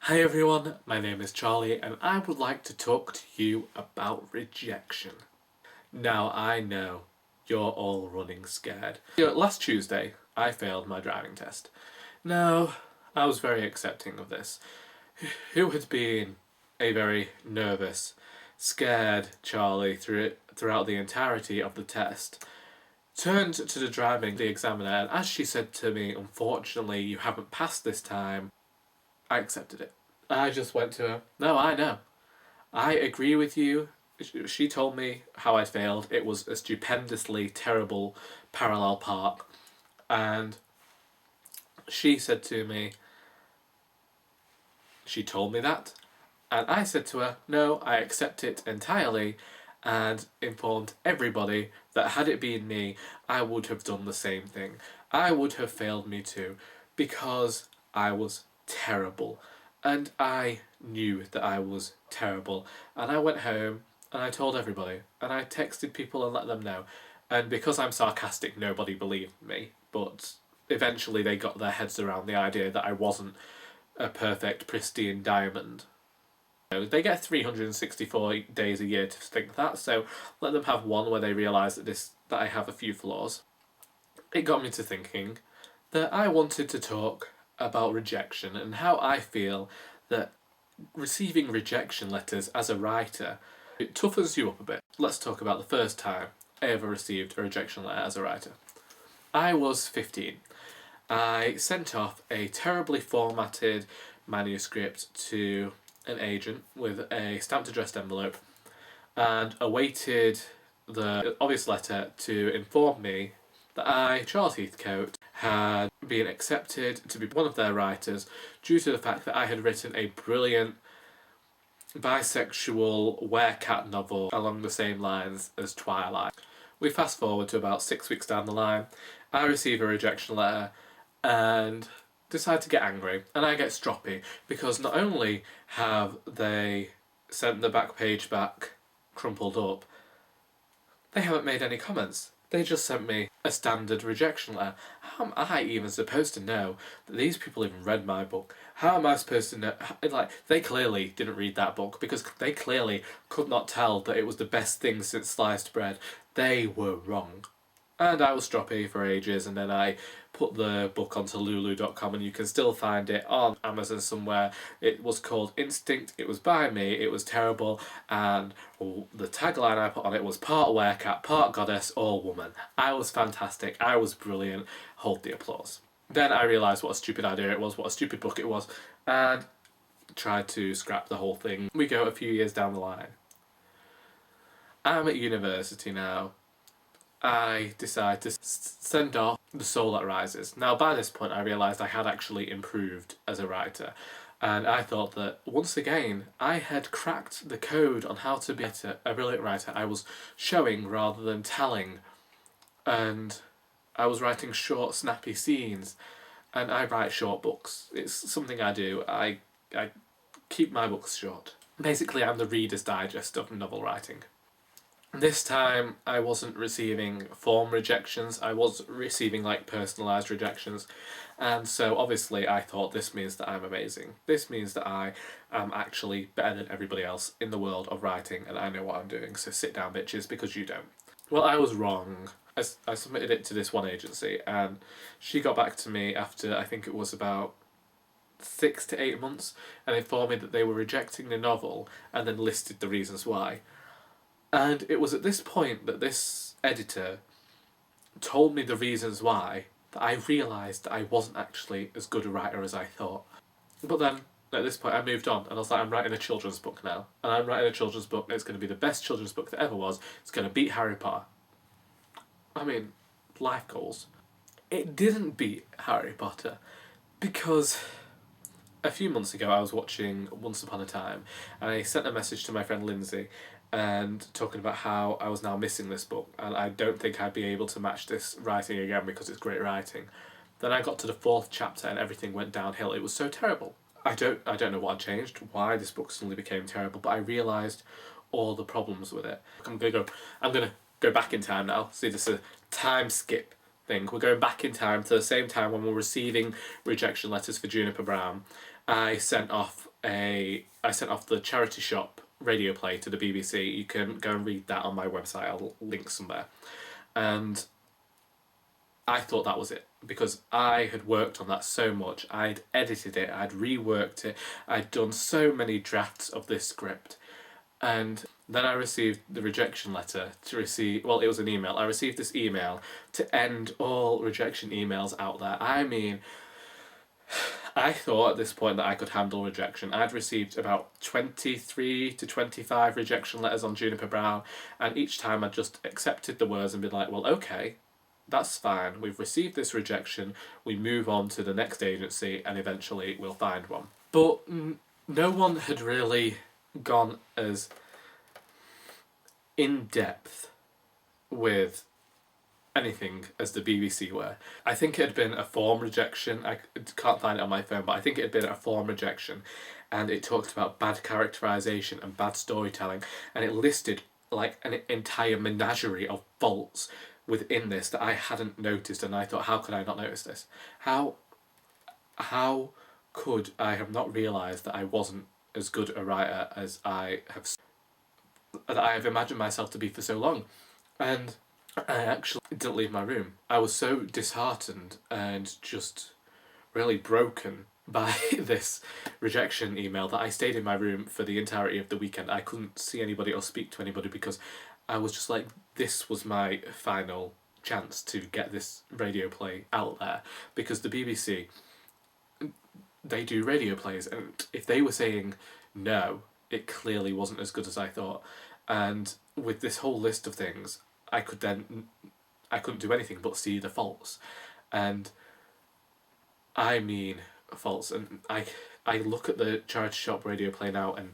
Hi everyone, my name is Charlie and I would like to talk to you about rejection. Now I know you're all running scared. Last Tuesday I failed my driving test. Now I was very accepting of this. Who had been a very nervous, scared Charlie throughout the entirety of the test turned to the examiner, and as she said to me, "Unfortunately you haven't passed this time," I accepted it. I just went to her, "No, I know. I agree with you." She told me how I'd failed. It was a stupendously terrible parallel park. And she said to me, she told me that. And I said to her, "No, I accept it entirely," and informed everybody that had it been me, I would have done the same thing. I would have failed me too, because I was terrible. And I knew that I was terrible. And I went home and I told everybody. And I texted people and let them know. And because I'm sarcastic, nobody believed me. But eventually they got their heads around the idea that I wasn't a perfect, pristine diamond. They get 364 days a year to think that, so let them have one where they realise that I have a few flaws. It got me to thinking that I wanted to talk about rejection and how I feel that receiving rejection letters as a writer, it toughens you up a bit. Let's talk about the first time I ever received a rejection letter as a writer. I was 15. I sent off a terribly formatted manuscript to an agent with a stamped addressed envelope and awaited the obvious letter to inform me that I, Charles Heathcote, had been accepted to be one of their writers due to the fact that I had written a brilliant bisexual werecat novel along the same lines as Twilight. We fast forward to about 6 weeks down the line. I receive a rejection letter and decide to get angry, and I get stroppy because not only have they sent the back page back crumpled up, they haven't made any comments. They just sent me a standard rejection letter. How am I even supposed to know that these people even read my book? How am I supposed to know? Like, they clearly didn't read that book because they clearly could not tell that it was the best thing since sliced bread. They were wrong. And I was stroppy for ages, and then I put the book onto lulu.com, and you can still find it on Amazon somewhere. It was called Instinct, it was by me, it was terrible, and the tagline I put on it was part werecat, part goddess, all woman. I was fantastic, I was brilliant, hold the applause. Then I realised what a stupid idea it was, what a stupid book it was, and tried to scrap the whole thing. We go a few years down the line. I'm at university now. I decide to send off The Soul That Rises. Now, by this point, I realised I had actually improved as a writer, and I thought that, once again, I had cracked the code on how to be a brilliant writer. I was showing rather than telling, and I was writing short, snappy scenes, and I write short books. It's something I do. I keep my books short. Basically, I'm the Reader's Digest of novel writing. This time I wasn't receiving form rejections, I was receiving like personalised rejections, and so obviously I thought this means that I'm amazing. This means that I am actually better than everybody else in the world of writing and I know what I'm doing, so sit down bitches because you don't. Well, I was wrong. I submitted it to this one agency and she got back to me after I think it was about 6 to 8 months and informed me that they were rejecting the novel and then listed the reasons why. And it was at this point that this editor told me the reasons why that I realised that I wasn't actually as good a writer as I thought. But then, at this point, I moved on and I was like, I'm writing a children's book now. And I'm writing a children's book and it's going to be the best children's book that ever was. It's going to beat Harry Potter. I mean, life goals. It didn't beat Harry Potter because a few months ago I was watching Once Upon a Time and I sent a message to my friend Lindsay and talking about how I was now missing this book and I don't think I'd be able to match this writing again because it's great writing. Then I got to the 4th chapter and everything went downhill. It was so terrible. I don't know what changed, why this book suddenly became terrible, but I realised all the problems with it. I'm gonna go back in time now. See, this is a time skip thing. We're going back in time to the same time when we're receiving rejection letters for Juniper Brown. I sent off I sent off the charity shop radio play to the BBC. You can go and read that on my website. I'll link somewhere. And I thought that was it, because I had worked on that so much. I'd edited it, I'd reworked it, I'd done so many drafts of this script. And then I received the rejection letter to receive, well, it was an email. I received this email to end all rejection emails out there. I mean, I thought at this point that I could handle rejection. I'd received about 23 to 25 rejection letters on Juniper Brown, and each time I just accepted the words and been like, well, okay, that's fine. We've received this rejection. We move on to the next agency and eventually we'll find one. But no one had really gone as in depth with anything as the BBC were. I think it had been a form rejection. I can't find it on my phone, but I think it had been a form rejection, and it talked about bad characterisation and bad storytelling, and it listed like an entire menagerie of faults within this that I hadn't noticed, and I thought, how could I not notice this? How could I have not realised that I wasn't as good a writer as I have imagined myself to be for so long? And I actually didn't leave my room. I was so disheartened and just really broken by this rejection email that I stayed in my room for the entirety of the weekend. I couldn't see anybody or speak to anybody because I was just like, this was my final chance to get this radio play out there, because the BBC, they do radio plays, and if they were saying no, it clearly wasn't as good as I thought. And with this whole list of things, I couldn't do anything but see the faults. And I mean faults, and I look at the charity shop radio play now and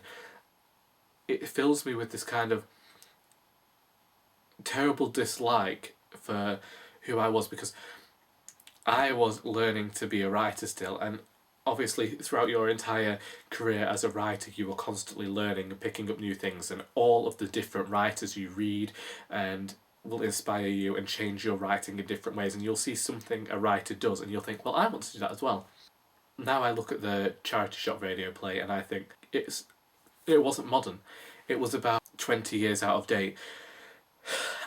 it fills me with this kind of terrible dislike for who I was, because I was learning to be a writer still, and obviously throughout your entire career as a writer you were constantly learning and picking up new things, and all of the different writers you read and will inspire you and change your writing in different ways, and you'll see something a writer does and you'll think, well, I want to do that as well. Now I look at the charity shop radio play and I think it wasn't modern. It was about 20 years out of date.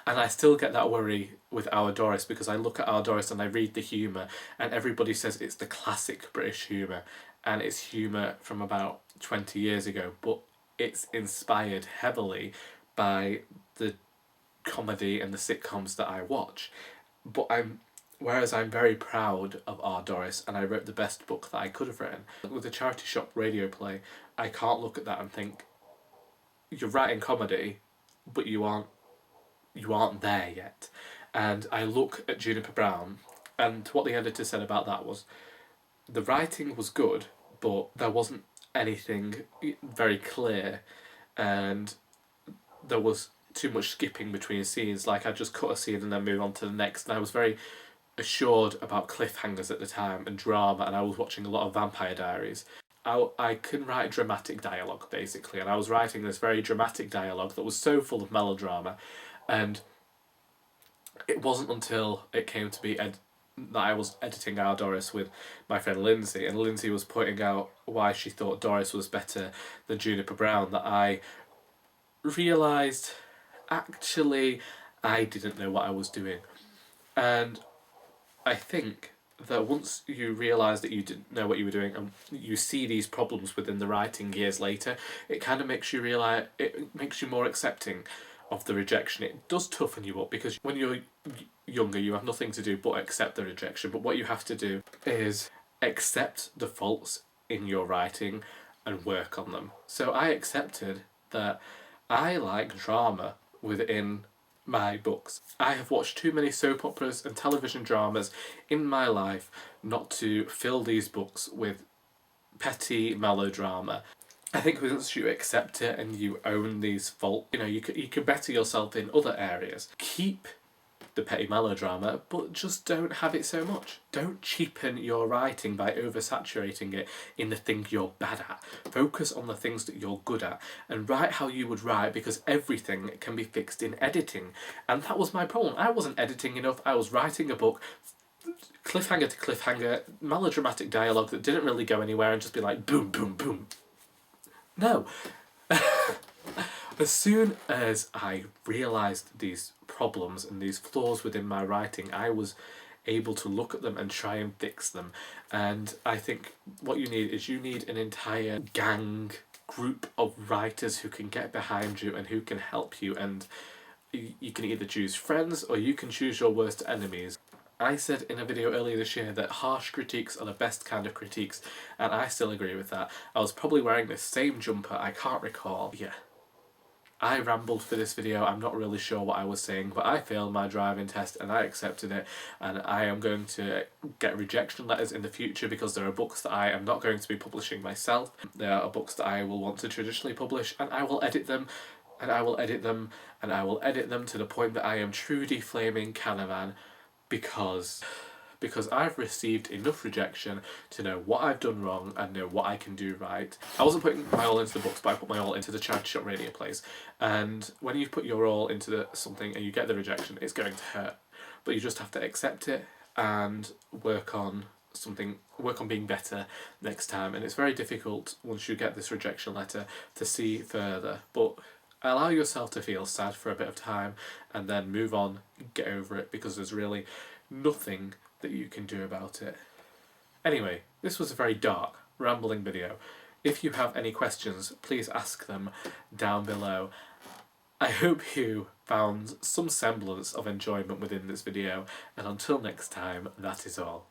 And I still get that worry with Our Doris, because I look at Our Doris and I read the humour and everybody says it's the classic British humour and it's humour from about 20 years ago, but it's inspired heavily by the comedy and the sitcoms that I watch. But whereas I'm very proud of Our Doris and I wrote the best book that I could have written, with the charity shop radio play, I can't look at that and think, you're writing comedy, but you aren't there yet. And I look at Juniper Brown, and what the editor said about that was, the writing was good, but there wasn't anything very clear, and there was too much skipping between scenes. Like, I just cut a scene and then move on to the next, and I was very assured about cliffhangers at the time and drama, and I was watching a lot of Vampire Diaries. I can write dramatic dialogue, basically, and I was writing this very dramatic dialogue that was so full of melodrama. And it wasn't until it came to be that I was editing Our Doris with my friend Lindsay, and Lindsay was pointing out why she thought Doris was better than Juniper Brown, that I realised actually I didn't know what I was doing. And I think that once you realise that you didn't know what you were doing and you see these problems within the writing years later, it kind of makes you realise, it makes you more accepting of the rejection. It does toughen you up, because when you're younger you have nothing to do but accept the rejection, but what you have to do is accept the faults in your writing and work on them. So I accepted that I like drama within my books. I have watched too many soap operas and television dramas in my life not to fill these books with petty melodrama. I think once you accept it and you own these faults, you can better yourself in other areas. Keep the petty melodrama, but just don't have it so much. Don't cheapen your writing by oversaturating it in the thing you're bad at. Focus on the things that you're good at and write how you would write, because everything can be fixed in editing. And that was my problem. I wasn't editing enough. I was writing a book, cliffhanger to cliffhanger, melodramatic dialogue that didn't really go anywhere, and just be like boom, boom, boom. No. As soon as I realised these problems and these flaws within my writing, I was able to look at them and try and fix them. And I think what you need is an entire group of writers who can get behind you and who can help you, and you can either choose friends or you can choose your worst enemies. I said in a video earlier this year that harsh critiques are the best kind of critiques, and I still agree with that. I was probably wearing the same jumper, I can't recall. Yeah. I rambled for this video, I'm not really sure what I was saying, but I failed my driving test and I accepted it, and I am going to get rejection letters in the future because there are books that I am not going to be publishing myself. There are books that I will want to traditionally publish, and I will edit them, and I will edit them, and I will edit them to the point that I am truly flaming Canavan, because I've received enough rejection to know what I've done wrong and know what I can do right. I wasn't putting my all into the books, but I put my all into the charity shop radio plays. And when you put your all into something and you get the rejection, it's going to hurt. But you just have to accept it and work on being better next time. And it's very difficult once you get this rejection letter to see further. But allow yourself to feel sad for a bit of time and then move on, get over it, because there's really nothing that you can do about it. Anyway, this was a very dark, rambling video. If you have any questions, please ask them down below. I hope you found some semblance of enjoyment within this video, and until next time, that is all.